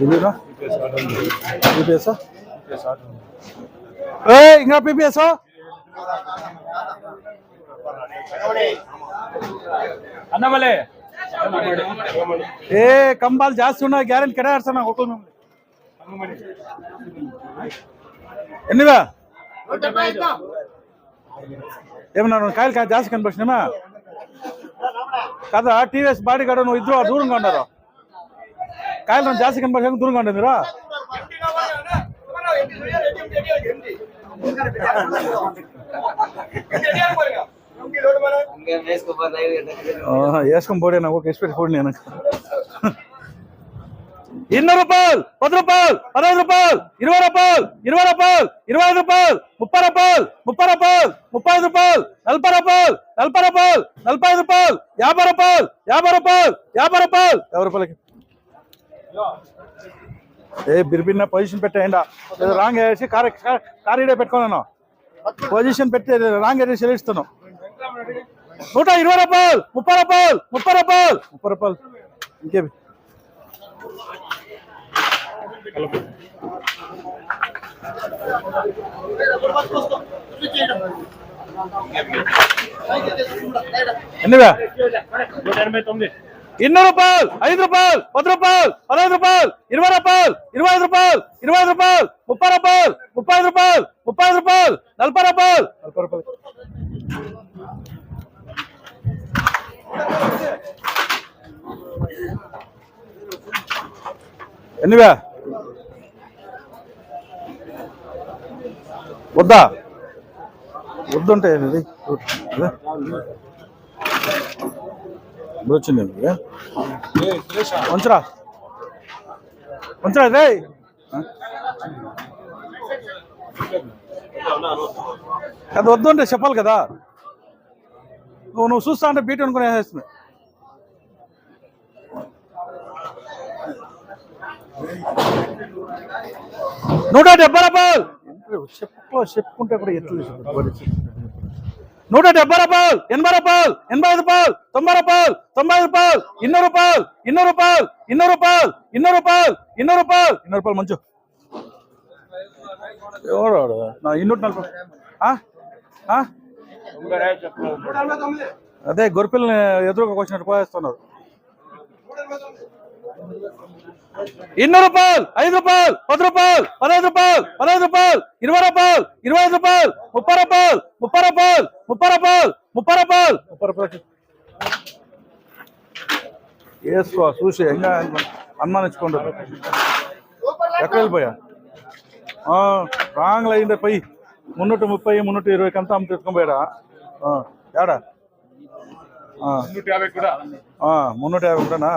ఇదినా PPS ఇంకా PPS అన్నమలే ఏ కంబాలు జాస్తి ఉన్నాయి guarantee కెడాడుతున్నా ఒకరు ఎన్నివా ఏమన్నా కాయలు కాయ జాస్తి కనిపించినామా కదా టీవీఎస్ బాడీ గార్డు నువ్వు ఇద్దరు దూరంగా ఉన్నారు కాయలు జాస్తి కనిపించక దూరంగా ఉండదు మీరు వేసుకొని పోడే నాకు ఎక్స్పెక్ట్ పోడి నేను 200 రూపాయలు 10 రూపాయలు 15 రూపాయలు 20 రూపాయలు 20 రూపాయలు 25 రూపాయలు 30 రూపాయలు 30 రూపాయలు 35 రూపాయలు 40 రూపాయలు 40 రూపాయలు 45 రూపాయలు 50 రూపాయలు 50 రూపాయలు 50 రూపాయలు 50 రూపాయలకి ఏ బిర్బిన్న పొజిషన్ పెట్టేయండి రాంగ్ వేసి కారీడే పెట్టుకున్నాను పొజిషన్ పెట్టి రాంగ్ వేసి చెల్లిస్తున్నాను 120 రూపాయలు 30 రూపాయలు 30 రూపాయలు 30 రూపాయలు ఇంకేమి ఎన్నివా 200 రూపాయలు 5 రూపాయలు 10 రూపాయలు 15 రూపాయలు 20 రూపాయలు 25 రూపాయలు 20 రూపాయలు 30 రూపాయలు 35 రూపాయలు 30 రూపాయలు 40 రూపాయలు 40 రూపాయలు ఎన్నివా వద్దా వద్దుంటే ఇది వచ్చింది ఉంచరా ఉంచరా రే అది వద్దుంటే చెప్పాలి కదా నువ్వు చూస్తా అంటే బీట్ అనుకుని వేసేస్తుంది ₹170 చెప్పుకుంటే కూడా ఎట్లు ₹170 80 రూపాయలు 85 రూపాయలు 90 రూపాయలు 90 రూపాయలు 200 రూపాయలు 200 రూపాయలు 200 రూపాయలు 200 రూపాయలు 200 రూపాయలు 200 రూపాయలు మంచు ఎవరు నా 240 అదే గొర్రెపిల్లని ఎదురుగా వచ్చినట్టు పోయేస్తున్నారు 200 రూపాయలు 5 రూపాయలు 10 రూపాయలు 15 రూపాయలు 15 రూపాయలు 20 రూపాయలు 25 రూపాయలు 30 రూపాయలు 30 రూపాయలు 30 రూపాయలు 30 రూపాయలు 30 రూపాయలు వేసుకో చూసి ఇంకా అనుమానించుకోండి ఎక్కడ వెళ్ళిపోయా రాంగ్లో అయిందే పోయి 330 320 అంతా అమ్మ తెచ్చుకొని ఏడా 350 కూడానా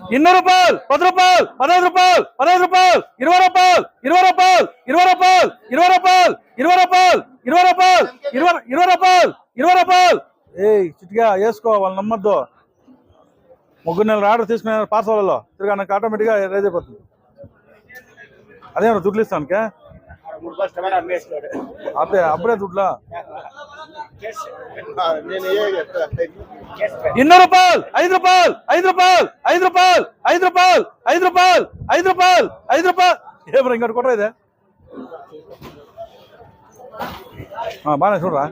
200 రూపాయలు 10 రూపాయలు 15 రూపాయలు 15 రూపాయలు 20 రూపాయలు 20 రూపాయలు 20 రూపాయలు 20 రూపాయలు 20 రూపాయలు 20 రూపాయలు 20 రూపాయలు 20 రూపాయలు ఏయ్ చిట్టిగా వేసుకో వాళ్ళు నమ్మద్దు 3 నెలలు ఆర్డర్ తీసుకునే పార్సల్లో తిరిగా నాకు ఆటోమేటిక్గా రైజ్ అయిపోతుంది అదేమన్నా దుడ్లు ఇస్తానుకే అదే అప్పుడే దుడ్లా 200 రూపాయలు 5 రూపాయలు 5 రూపాయలు 5 రూపాయలు 5 రూపాయలు 5 రూపాయలు 5 రూపాయలు 5 రూపాయలు ఏమో ఇంకోటి కొట్టరా ఇదే బాగా చూడరా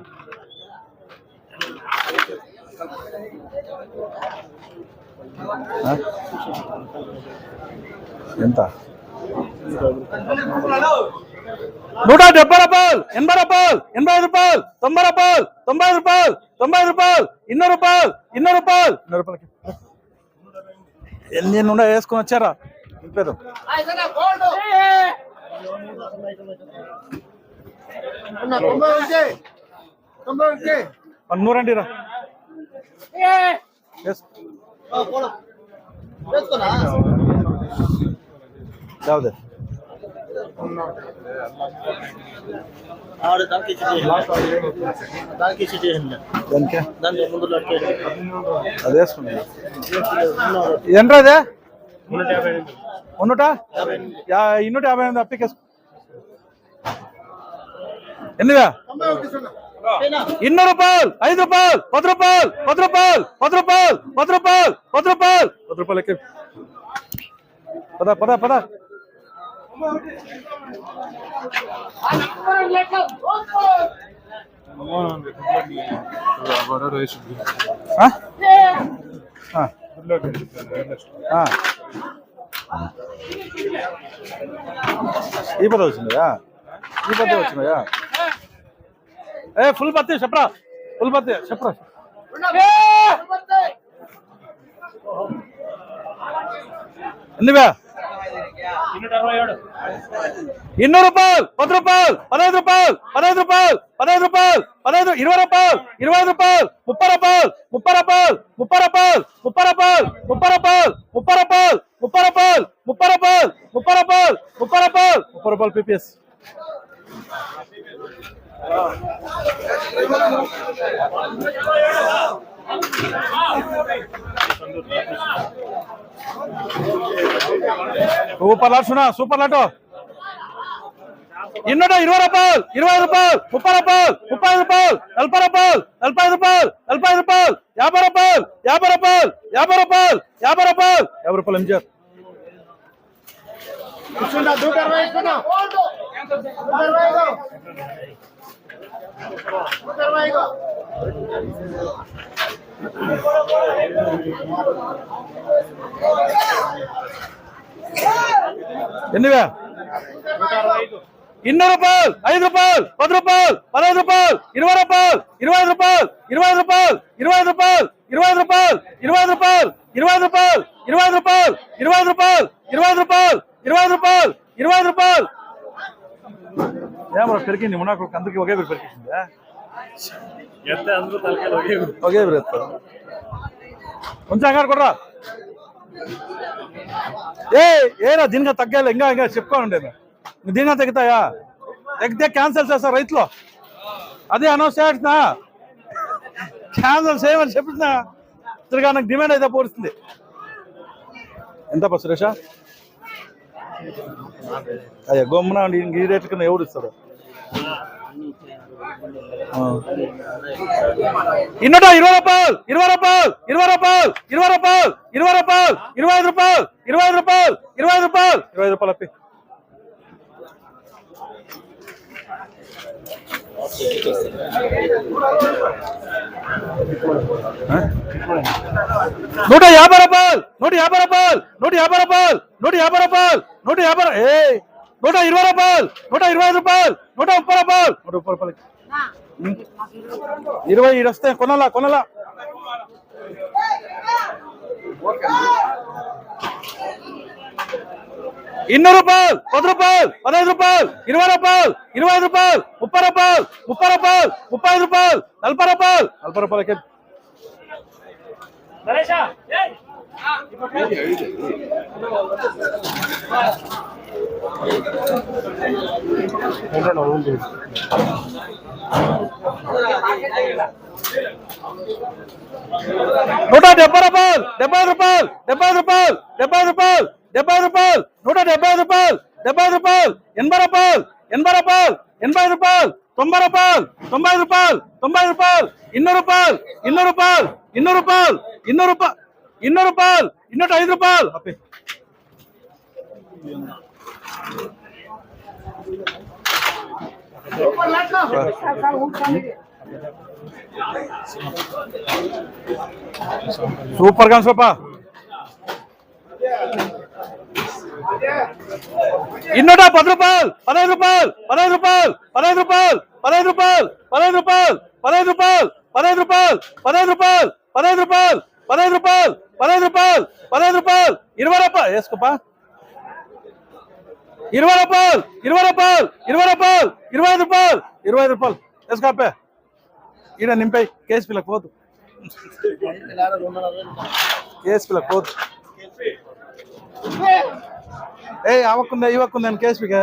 ఎంత 170 రూపాయలు 80 రూపాయలు 85 రూపాయలు 90 రూపాయలు 90 రూపాయలు 90 రూపాయలు 200 రూపాయలు 200 రూపాయలు 200 రూపాయలకి ఎన్ని ఉండ వేసుకొని వచ్చారా ఇంపేదు నూరండి రా ಯಾವ್ದು ఎంట్రదే 250 అప్లికేషన్ ఎన్నివా 200 రూపాయలు 5 రూపాయలు 10 రూపాయలు 10 రూపాయలు 10 రూపాయలు 10 రూపాయలు 10 రూపాయలు 10 రూపాయలకి పద పద పద ఈ పద వచ్చిందా ఏ ఫుల్ బత్తి చెప్పరా ఫుల్ బత్తి చెప్పరా ఎన్నివా 200 రూపాయలు 10 రూపాయలు 15 రూపాయలు 15 రూపాయలు 15 రూపాయలు 15 20 రూపాయలు 25 రూపాయలు 30 రూపాయలు 30 రూపాయలు 30 రూపాయలు 30 రూపాయలు 30 రూపాయలు 30 రూపాయలు 30 రూపాయలు 30 రూపాయలు 30 రూపాయలు 30 రూపాయలు 30 రూపాయలు పీపీఎస్ సూపర్ లాట్ సునా సూపర్ లాట్ 20 రూపాయలు 25 రూపాయలు 30 రూపాయలు 30 రూపాయలు 40 రూపాయలు 45 రూపాయలు 45 రూపాయలు 50 రూపాయలు 50 రూపాయలు 50 రూపాయలు 50 రూపాయలు 50 రూపాయలు ఎంజాయ్ ఎన్నివా 200 రూపాయలు 5 రూపాయలు 10 రూపాయలు 15 రూపాయలు 20 రూపాయలు 25 రూపాయలు 25 రూపాయలు 25 రూపాయలు 20 రూపాయలు 20 రూపాయలు 20 రూపాయలు 20 రూపాయలు 20 రూపాయలు 20 రూపాయలు 20 రూపాయలు 20 రూపాయలు ఏమో పెరిగింది మునాకు అందుకే ఒకే పేరు పెరిగిందా ఒకే పేరు ఎత్తారు కొంచెం అంగారు కొడరా ఏనా దీనిగా తగ్గాలి ఇంకా చెప్పుకోండి దీనిగా తగ్గుతాయా తగ్గితే క్యాన్సిల్ చేస్తారు రైతులు అదే అనౌన్స్ చేస్తున్నా క్యాన్సిల్ చేయమని చెప్తున్నా తిరిగా నాకు డిమాండ్ అయితే పోరుస్తుంది ఎంత సురేష అయ్యా గమ్మున ఈ రేట్ కన్నా ఎవరు ఇస్తాడు 20 రూపాయలు 20 రూపాయలు 20 రూపాయలు 20 రూపాయలు 20 రూపాయలు 25 రూపాయలు 25 రూపాయలు 25 రూపాయలు 25 రూపాయలు అప్పి నూట 50 రూపాయలు 150 రూపాయలు 150 రూపాయలు 150 రూపాయలు 150 120 రూపాయలు 125 రూపాయలు 130 రూపాయలు 130 రూపాయలు 20 ఈడు వస్తే కొనాలా 200 రూపాయలు 10 రూపాయలు 15 రూపాయలు 20 రూపాయలు 25 రూపాయలు 30 రూపాయలు 30 రూపాయలు 35 రూపాయలు 40 రూపాయలు 40 రూపాయలకి నూట 70 రూపాయలు 70 రూపాయలు 70 రూపాయలు 70 రూపాయలు 70 రూపాయలు 175 రూపాయలు 70 రూపాయలు 80 రూపాయలు 80 రూపాయలు 80 రూపాయలు 90 రూపాయలు 90 రూపాయలు 90 రూపాయలు 200 రూపాయలు 200 రూపాయలు 200 రూపాయలు 200 రూపాయలు 200 రూపాయలు 205 రూపాయలు సూపర్ గా సూపర్ 210 రూపాయలు 15 రూపాయలు 15 రూపాయలు 15 రూపాయలు 15 రూపాయలు 15 రూపాయలు 15 రూపాయలు 15 రూపాయలు 15 రూపాయలు 15 రూపాయలు 15 రూపాయలు 15 రూపాయలు 15 రూపాయలు 20 రూపాయలు వేసుకోపా 20 రూపాయలు 20 రూపాయలు 20 రూపాయలు 25 రూపాయలు 25 రూపాయలు వేసుకోపే ఈడ నింపాయి కేసు పిల్లకి పోదు కేసు పిల్లకి పోదు అవకుందా ఇవ్వకుందా కేసు పిక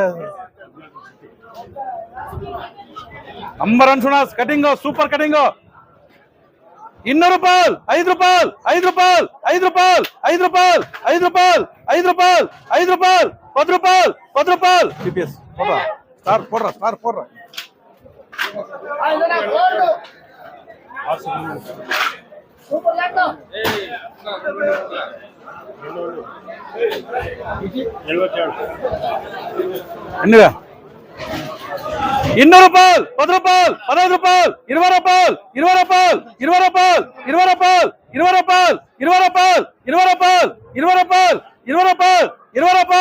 అంబరన్ సునాస్ కటింగ్ సూపర్ కటింగ్ 200 రూపాయలు 5 రూపాయలు 5 రూపాయలు 5 రూపాయలు 5 రూపాయలు 5 రూపాయలు 5 రూపాయలు 5 రూపాయలు 10 రూపాయలు 10 రూపాయలు సిపిఎస్ స్టార్ పోడ్రా ఎన్నిగా 200 రూపాయలు 10 రూపాయలు 15 రూపాయలు 20 రూపాయలు 20 రూపాయలు 20 రూపాయలు 20 రూపాయలు 20 రూపాయలు 20 రూపాయలు 20 రూపాయలు 20 రూపాయలు 20 రూపాయలు 20 రూపాయలు 20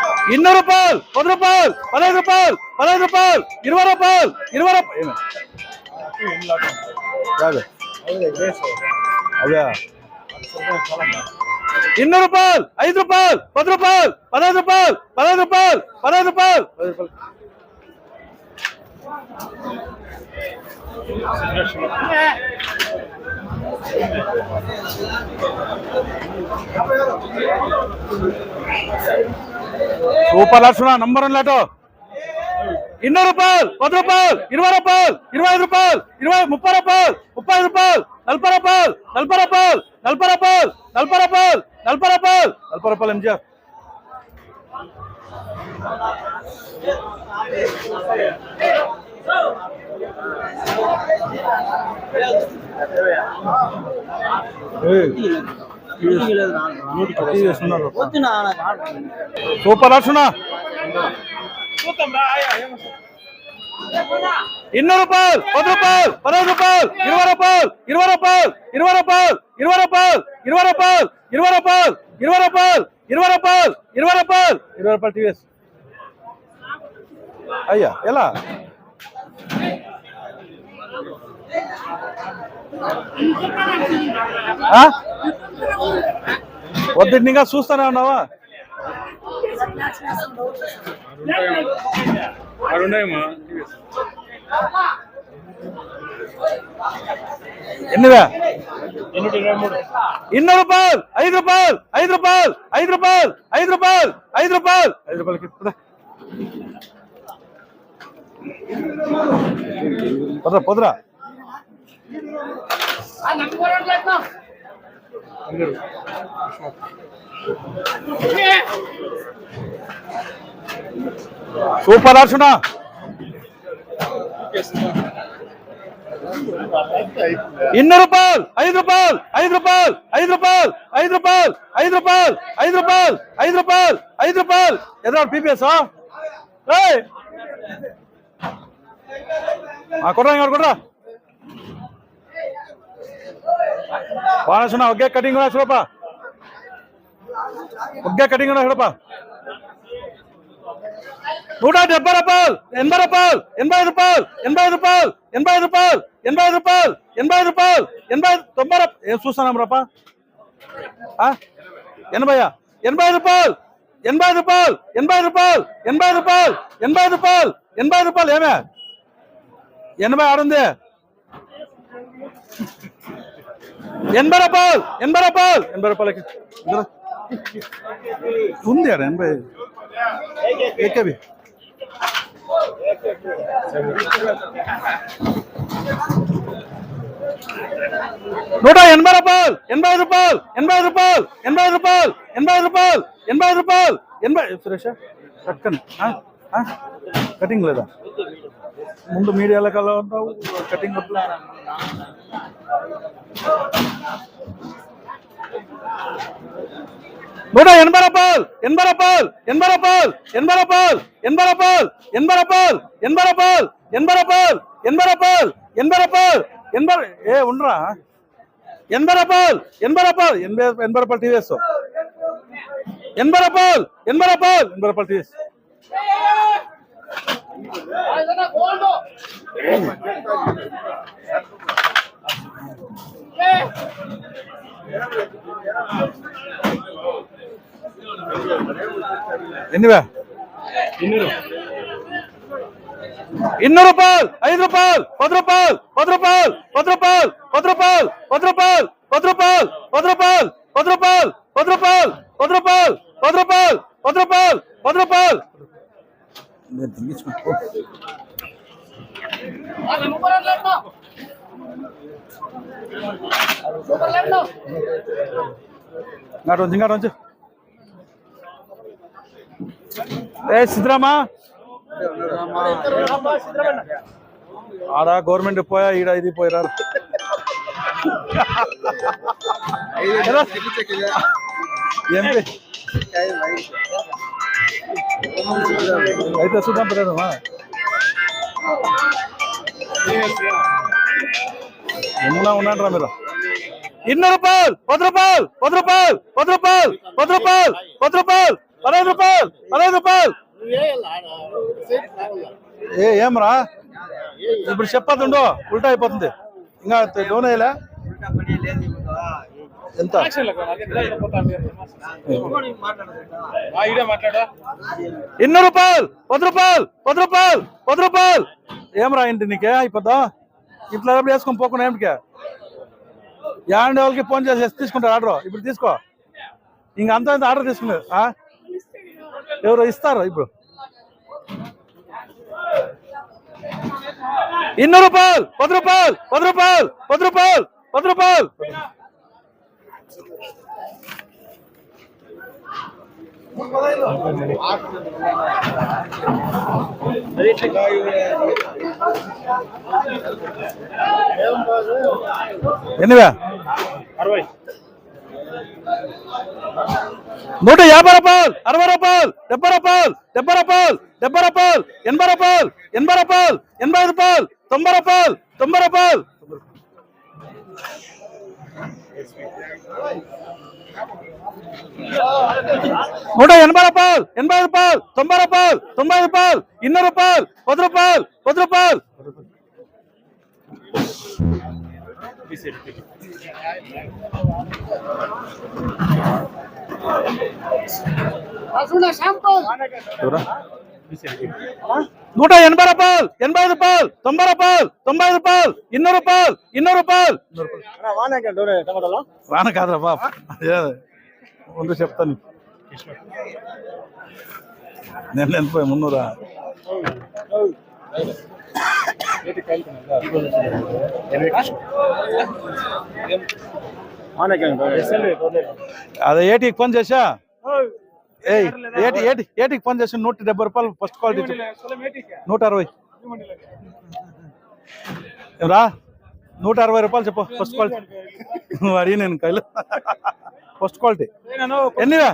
200 రూపాయలు 10 రూపాయలు 15 రూపాయలు 15 రూపాయలు 20 రూపాయలు 20 రూపాయలు అదే 200 రూపాయలు 5 రూపాయలు 10 రూపాయలు 15 రూపాయలు 15 రూపాయలు 15 రూపాయలు సూపర్ లక్షణ నంబర్ 1 లాటో 200 రూపాయలు 10 రూపాయలు 20 రూపాయలు 25 రూపాయలు 30 రూపాయలు 35 రూపాయలు 40 రూపాయలు 40 రూపాయలు 40 రూపాయలు 40 రూపాయలు 40 రూపాయలు 40 రూపాయలు ఎంజిఆర్ సూపర్ లక్షణ 200 రూపాయలు 10 రూపాయలు 15 రూపాయలు 20 రూపాయలు 20 రూపాయలు 20 రూపాయలు 20 రూపాయలు 20 రూపాయలు 20 రూపాయలు 20 రూపాయలు 20 రూపాయలు 20 రూపాయలు 20 రూపాయలు టీవీఎస్ అయ్యా ఎలా వద్దు ఇంకా చూస్తానే ఉన్నావా ఎన్నివే 200 రూపాయలు 5 రూపాయలు 5 రూపాయలు 5 రూపాయలు 5 రూపాయలు 5 రూపాయలు 5 రూపాయలకి పొదరా పొదరా సూపర్ అర్చన 200 రూపాయలు 5 రూపాయలు 5 రూపాయలు 5 రూపాయలు 5 రూపాయలు 5 రూపాయలు 5 రూపాయలు 5 రూపాయలు 5 రూపాయలు ఎదురు పీపీఎస్ కొట్రా ఇంకోటి కొట్రా వాడసున్నా ఒకే కటింగ్ కూడా చూడపా ఒకే కటింగ్ కూడా చూడపా 170 రూపాయలు 80 రూపాయలు 85 రూపాయలు 85 రూపాయలు 85 రూపాయలు 85 రూపాయలు 85 రూపాయలు 90 ఏం చూస్తున్నాం రాపా 80 రూపాయలు 80 రూపాయలు 80 రూపాయలు 80 రూపాయలు 80 రూపాయలు 80 రూపాయలు ఏమే 80 ఆడుంది 80 రూపాయలు 80 రూపాయలు 80 రూపాయలకి ఉంది ఆడ 80 ఏకేవి 180 రూపాయలు 85 రూపాయలు 85 రూపాయలు 85 రూపాయలు 85 రూపాయలు 85 రూపాయలు 80 సురేష్ కట్కన్ కటింగ్ లేదా ముందు మీడియాలో కలా ఉంటావు కటింగ్ వద్దు 180 రూపాయలు 80 రూపాయలు 80 రూపాయలు 80 రూపాయలు 80 రూపాయలు 80 రూపాయలు 80 రూపాయలు 80 రూపాయలు 80 రూపాయలు 80 రూపాయలు 80 ఏ ఉండరా 80 రూపాయలు 80 రూపాయలు 80 రూపాయలు టీవీఎస్ 80 రూపాయలు 80 రూపాయలు 80 రూపాయలు టీవీఎస్ ఎన్నివే 200 రూపాయలు 5 రూపాయలు 10 రూపాయలు 10 రూపాయలు 10 రూపాయలు 10 రూపాయలు 10 రూపాయలు 10 రూపాయలు 10 రూపాయలు 10 రూపాయలు 10 రూపాయలు 10 రూపాయలు 10 రూపాయలు రూపాయలు 10 రూపాయలు 10 రూపాయలు ఇంకాటి ఏ సిద్ధరామా ఆడ గవర్నమెంట్ పోయా ఈడ ఇది పోయిరా అయితే చూద్దాం పెద్దమ్మా ఎన్నో ఉన్నాడు రా మీరు 200 రూపాయలు 10 రూపాయలు 10 రూపాయలు 10 రూపాయలు 10 రూపాయలు 10 రూపాయలు 15 రూపాయలు 15 రూపాయలు ఏమరా ఇప్పుడు చెప్పద్దుండో ఉల్టా అయిపోతుంది ఇంకా డోన్ అయ్యలే ఎంత 200 రూపాయలు 10 రూపాయలు 10 రూపాయలు 10 రూపాయలు ఏమరా ఇంటి నీకే అయిపోద్దా ఇట్లా వేసుకొని పోకుండా ఏమిటికే యాండ్ వాళ్ళకి ఫోన్ చేసి తీసుకుంటారు ఆర్డర్ ఇప్పుడు తీసుకో ఇంక అంత ఆర్డర్ తీసుకున్నారు ఎవరు ఇస్తారు ఇప్పుడు 200 రూపాయలు 10 రూపాయలు 10 రూపాయలు 10 రూపాయలు 10 రూపాయలు ఎన్నివే 60 150 రూపాయలు 60 రూపాయలు 70 రూపాయలు 70 రూపాయలు 70 రూపాయలు 80 రూపాయలు 80 రూపాయలు 85 రూపాయలు 90 రూపాయలు 90 రూపాయలు 180 రూపాయలు 80 రూపాయలు 90 రూపాయలు 90 రూపాయలు 200 రూపాయలు 10 రూపాయలు 10 రూపాయలు 180 రూపాయలు 85 రూపాయలు 90 రూపాయలు 90 రూపాయలు 200 రూపాయలు 200 రూపాయలు వాన కాదురా బాబు ముందు చెప్తాను నేను ఎంత 300 అదే ఏటికి ఫోన్ చేసా ఏటికి ఫోన్ చేసి 170 రూపాయలు ఫస్ట్ క్వాలిటీ 160 రా 160 రూపాయలు చెప్పు ఫస్ట్ క్వాలిటీ అడిగి నేను కైలు ఫస్ట్ క్వాలిటీ ఎన్నివా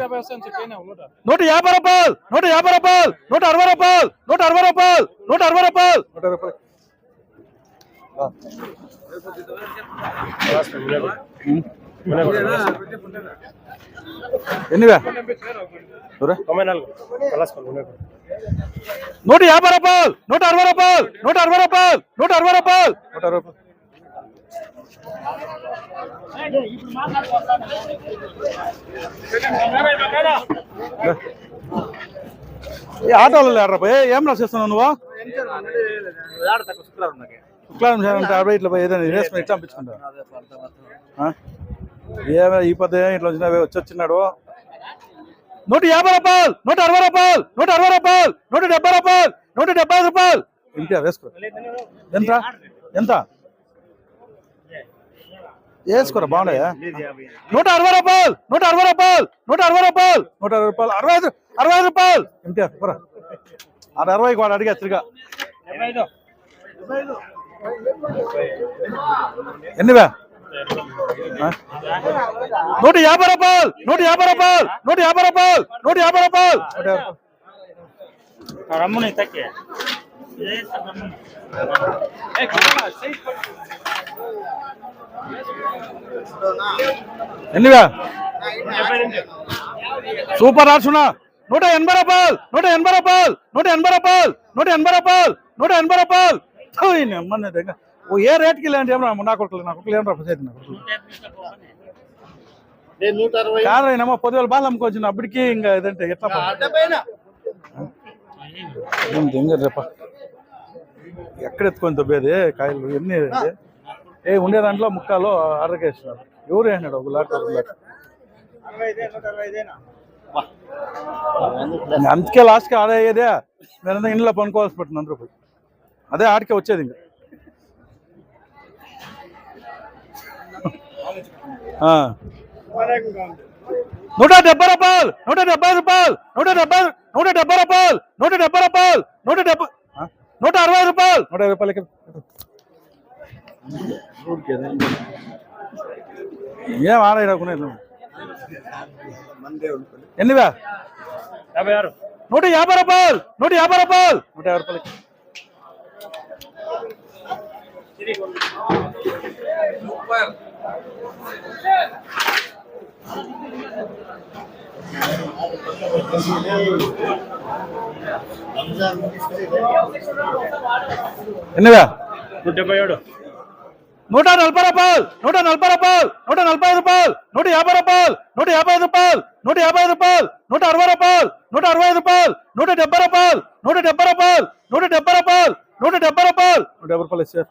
150 రూపాయలు 150 రూపాయలు 160 రూపాయలు 160 రూపాయలు 160 రూపాయలు 160 రూపాయలు ఎన్నివా 150 రూపాయలు 160 రూపాయలు 160 రూపాయలు 160 రూపాయలు 160 రూపాయలు ఆటోలో లేరా పోయి ఏం రాసేస్తున్నావు నువ్వు శుక్లారం అంటే 60 ఇట్లా ఏదైనా వేసుకుని ఇట్లా పంపించుకుంటావు ఏమైనా ఈ పద్ధతి ఇట్లా వచ్చినా వచ్చినాడు 150 రూపాయలు 160 రూపాయలు 160 రూపాయలు 170 రూపాయలు 175 రూపాయలు ఇంటియా వేసుకో ఎంత ఎంత వేసుకోరా బాగున్నాయా 160 రూపాయలు 160 రూపాయలు 160 రూపాయలు 160 రూపాయలు 65 రూపాయలు ఇంటియా పోరా అది 60కి వాడు అడిగా తిరిగా ఎన్నివా 150 రూపాయలు 150 రూపాయలు 150 రూపాయలు 150 రూపాయలు రమ్ముని తక్కే ఎన్నివా సూపర్ ఆర్చునా 180 రూపాయలు 180 రూపాయలు 180 రూపాయలు 180 రూపాయలు 180 రూపాయలు అమ్మన్న దగ్గర ఓ ఏ రేట్కి ఇలాంటి ఏమన్నా నా కొడుకులు ఏమన్నా కాదు అయినా పొద్దువేళ బాగా అమ్ముకోవచ్చు అప్పటికి ఇంకా ఏదంటే ఎట్లా రేప ఎక్కడ ఎత్తుకొని తవ్వేది కాయలు ఎన్ని ఉండే దాంట్లో ముక్కాలు అరకేస్తున్నారు ఎవరు వేసినాడు ఒక లాట్ అందుకే లాస్ట్కి ఆడ అయ్యేదే నేనంతా ఇంట్లో పనుకోవాల్సి పడుతుంది 100 రూపాయలు అదే ఆడికే వచ్చేది ఇంకా ఆ. 170 రూపాయలు 170 రూపాయలు 170 రూపాయలు 170 రూపాయలు 160 రూపాయలు 150 రూపాయలకి ఏం ఆడకునే ఎన్నివా 56 150 రూపాయలు 150 రూపాయలు 150 రూపాయలకి ఎన్నివా 177 140 రూపాయలు 140 రూపాయలు 145 రూపాయలు 150 రూపాయలు 155 రూపాయలు 150 రూపాయలు 160 రూపాయలు 165 రూపాయలు 170 రూపాయలు 170 రూపాయలు 170 రూపాయలు 170 రూపాయలు 150 రూపాయలు సార్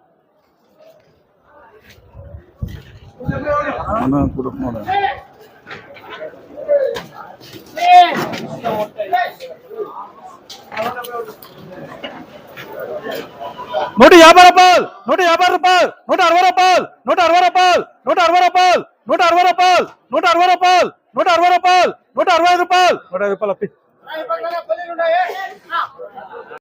నూట 50 రూపాయలు 150 రూపాయలు 160 రూపాయలు 160 రూపాయలు 160 రూపాయలు 160 రూపాయలు 160 రూపాయలు 160 రూపాయలు 165 రూపాయలు 150 రూపాయలు